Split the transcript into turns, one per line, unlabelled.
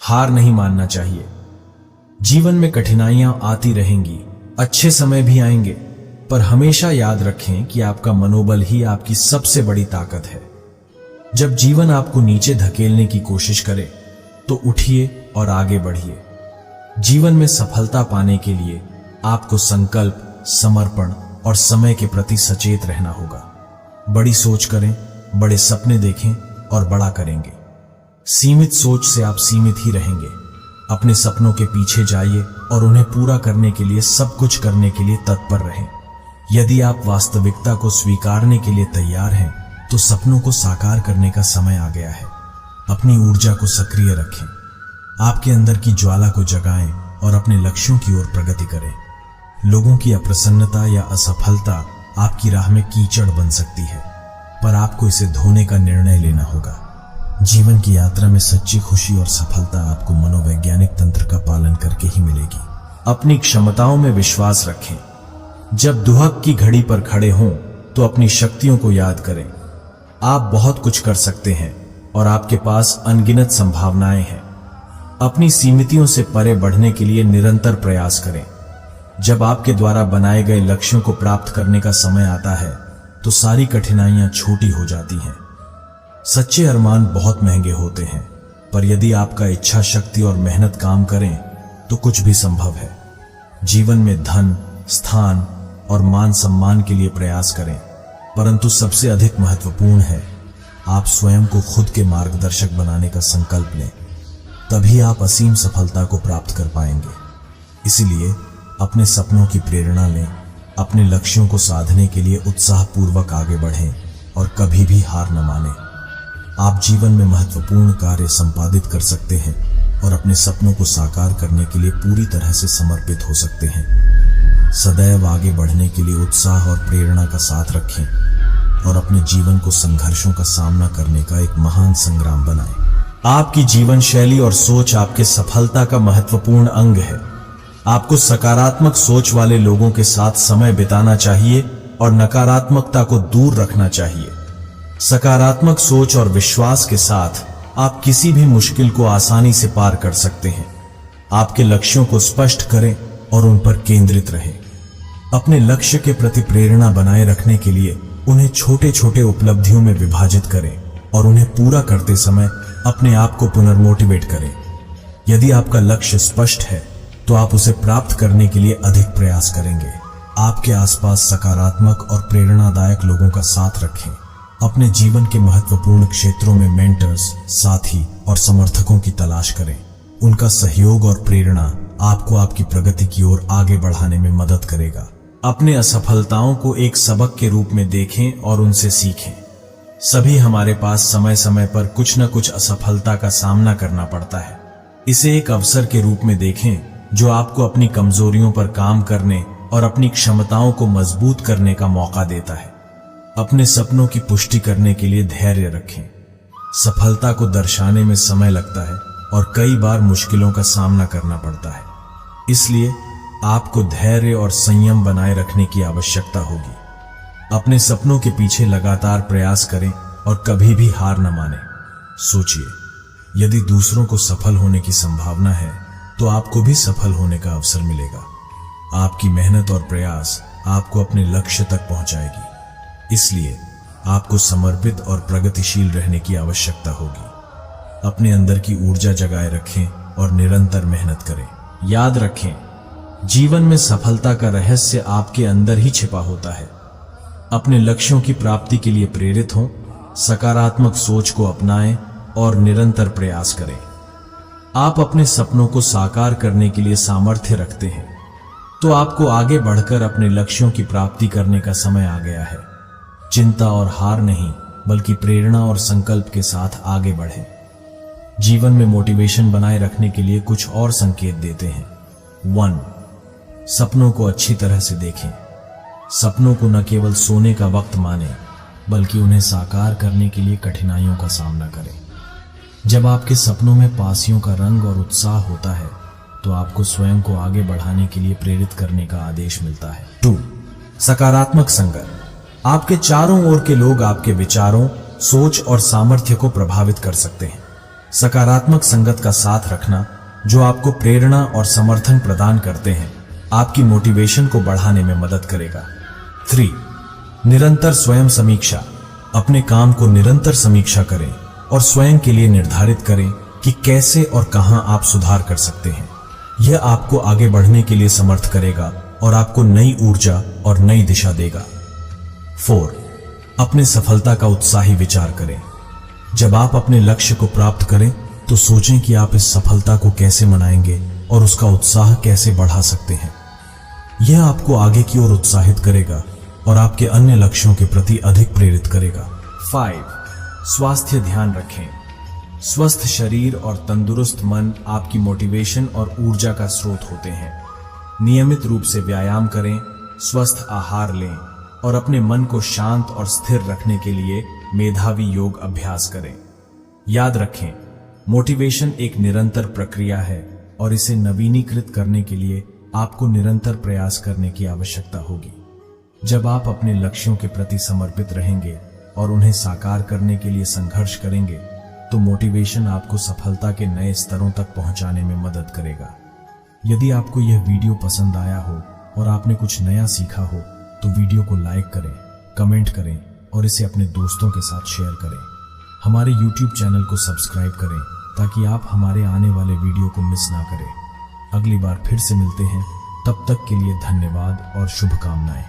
हार नहीं मानना चाहिए। जीवन में कठिनाइयां आती रहेंगी, अच्छे समय भी आएंगे, पर हमेशा याद रखें कि आपका मनोबल ही आपकी सबसे बड़ी ताकत है। जब जीवन आपको नीचे धकेलने की कोशिश करे तो उठिए और आगे बढ़िए। जीवन में सफलता पाने के लिए आपको संकल्प, समर्पण और समय के प्रति सचेत रहना होगा। बड़ी सोच करें, बड़े सपने देखें और बड़ा करेंगे। सीमित सोच से आप सीमित ही रहेंगे। अपने सपनों के पीछे जाइए और उन्हें पूरा करने के लिए सब कुछ करने के लिए तत्पर रहें। यदि आप वास्तविकता को स्वीकारने के लिए तैयार हैं तो सपनों को साकार करने का समय आ गया है। अपनी ऊर्जा को सक्रिय रखें, आपके अंदर की ज्वाला को जगाएं और अपने लक्ष्यों की ओर प्रगति करें। लोगों की अप्रसन्नता या असफलता आपकी राह में कीचड़ बन सकती है, पर आपको इसे धोने का निर्णय लेना होगा। जीवन की यात्रा में सच्ची खुशी और सफलता आपको मनोवैज्ञानिक तंत्र का पालन करके ही मिलेगी। अपनी क्षमताओं में विश्वास रखें। जब दुहक की घड़ी पर खड़े हों तो अपनी शक्तियों को याद करें। आप बहुत कुछ कर सकते हैं और आपके पास अनगिनत संभावनाएं हैं। अपनी सीमितों से परे बढ़ने के लिए निरंतर प्रयास करें। जब आपके द्वारा बनाए गए लक्ष्यों को प्राप्त करने का समय आता है तो सारी कठिनाइयां छोटी हो जाती हैं। सच्चे अरमान बहुत महंगे होते हैं, पर यदि आपका इच्छा शक्ति और मेहनत काम करें तो कुछ भी संभव है। जीवन में धन, स्थान और मान सम्मान के लिए प्रयास करें, परंतु सबसे अधिक महत्वपूर्ण है आप स्वयं को खुद के मार्गदर्शक बनाने का संकल्प लें। तभी आप असीम सफलता को प्राप्त कर पाएंगे। इसीलिए अपने सपनों की प्रेरणा लें, अपने लक्ष्यों को साधने के लिए उत्साहपूर्वक आगे बढ़ें और कभी भी हार न मानें। आप जीवन में महत्वपूर्ण कार्य संपादित कर सकते हैं और अपने सपनों को साकार करने के लिए पूरी तरह से समर्पित हो सकते हैं। सदैव आगे बढ़ने के लिए उत्साह और प्रेरणा का साथ रखें और अपने जीवन को संघर्षों का सामना करने का एक महान संग्राम बनाएं। आपकी जीवन शैली और सोच आपके सफलता का महत्वपूर्ण अंग है। आपको सकारात्मक सोच वाले लोगों के साथ समय बिताना चाहिए और नकारात्मकता को दूर रखना चाहिए। सकारात्मक सोच और विश्वास के साथ आप किसी भी मुश्किल को आसानी से पार कर सकते हैं। आपके लक्ष्यों को स्पष्ट करें और उन पर केंद्रित रहें। अपने लक्ष्य के प्रति प्रेरणा बनाए रखने के लिए उन्हें छोटे छोटे उपलब्धियों में विभाजित करें और उन्हें पूरा करते समय अपने आप को पुनर्मोटिवेट करें। यदि आपका लक्ष्य स्पष्ट है तो आप उसे प्राप्त करने के लिए अधिक प्रयास करेंगे। आपके आसपास सकारात्मक और प्रेरणादायक लोगों का साथ रखें। अपने जीवन के महत्वपूर्ण क्षेत्रों में मेंटर्स, साथी और समर्थकों की तलाश करें। उनका सहयोग और प्रेरणा आपको आपकी प्रगति की ओर आगे बढ़ाने में मदद करेगा। अपने असफलताओं को एक सबक के रूप में देखें और उनसे सीखें। सभी हमारे पास समय समय पर कुछ न कुछ असफलता का सामना करना पड़ता है। इसे एक अवसर के रूप में देखें जो आपको अपनी कमजोरियों पर काम करने और अपनी क्षमताओं को मजबूत करने का मौका देता है। अपने सपनों की पुष्टि करने के लिए धैर्य रखें। सफलता को दर्शाने में समय लगता है और कई बार मुश्किलों का सामना करना पड़ता है। इसलिए आपको धैर्य और संयम बनाए रखने की आवश्यकता होगी। अपने सपनों के पीछे लगातार प्रयास करें और कभी भी हार न मानें। सोचिए, यदि दूसरों को सफल होने की संभावना है तो आपको भी सफल होने का अवसर मिलेगा। आपकी मेहनत और प्रयास आपको अपने लक्ष्य तक पहुंचाएगी। इसलिए आपको समर्पित और प्रगतिशील रहने की आवश्यकता होगी। अपने अंदर की ऊर्जा जगाए रखें और निरंतर मेहनत करें। याद रखें, जीवन में सफलता का रहस्य आपके अंदर ही छिपा होता है। अपने लक्ष्यों की प्राप्ति के लिए प्रेरित हों, सकारात्मक सोच को अपनाएं और निरंतर प्रयास करें। आप अपने सपनों को साकार करने के लिए सामर्थ्य रखते हैं, तो आपको आगे बढ़कर अपने लक्ष्यों की प्राप्ति करने का समय आ गया है। चिंता और हार नहीं, बल्कि प्रेरणा और संकल्प के साथ आगे बढ़ें। जीवन में मोटिवेशन बनाए रखने के लिए कुछ और संकेत देते हैं। 1. सपनों को अच्छी तरह से देखें। सपनों को न केवल सोने का वक्त मानें, बल्कि उन्हें साकार करने के लिए कठिनाइयों का सामना करें। जब आपके सपनों में पासियों का रंग और उत्साह होता है तो आपको स्वयं को आगे बढ़ाने के लिए प्रेरित करने का आदेश मिलता है। 2. सकारात्मक संगत। आपके चारों ओर के लोग आपके विचारों, सोच और सामर्थ्य को प्रभावित कर सकते हैं। सकारात्मक संगत का साथ रखना जो आपको प्रेरणा और समर्थन प्रदान करते हैं आपकी मोटिवेशन को बढ़ाने में मदद करेगा। 3. निरंतर स्वयं समीक्षा। अपने काम को निरंतर समीक्षा करें और स्वयं के लिए निर्धारित करें कि कैसे और कहां आप सुधार कर सकते हैं। यह आपको आगे बढ़ने के लिए समर्थ करेगा और आपको नई ऊर्जा और नई दिशा देगा। 4. अपने सफलता का उत्साही विचार करें। जब आप अपने लक्ष्य को प्राप्त करें तो सोचें कि आप इस सफलता को कैसे मनाएंगे और उसका उत्साह कैसे बढ़ा सकते हैं। यह आपको आगे की ओर उत्साहित करेगा और आपके अन्य लक्ष्यों के प्रति अधिक प्रेरित करेगा। 5. स्वास्थ्य ध्यान रखें। स्वस्थ शरीर और तंदुरुस्त मन आपकी मोटिवेशन और ऊर्जा का स्रोत होते हैं। नियमित रूप से व्यायाम करें, स्वस्थ आहार लें और अपने मन को शांत और स्थिर रखने के लिए मेधावी योग अभ्यास करें। याद रखें, मोटिवेशन एक निरंतर प्रक्रिया है और इसे नवीनीकृत करने के लिए आपको निरंतर प्रयास करने की आवश्यकता होगी। जब आप अपने लक्ष्यों के प्रति समर्पित रहेंगे और उन्हें साकार करने के लिए संघर्ष करेंगे तो मोटिवेशन आपको सफलता के नए स्तरों तक पहुंचाने में मदद करेगा। यदि आपको यह वीडियो पसंद आया हो और आपने कुछ नया सीखा हो तो वीडियो को लाइक करें, कमेंट करें और इसे अपने दोस्तों के साथ शेयर करें। हमारे YouTube चैनल को सब्सक्राइब करें ताकि आप हमारे आने वाले वीडियो को मिस ना करें। अगली बार फिर से मिलते हैं, तब तक के लिए धन्यवाद और शुभकामनाएं।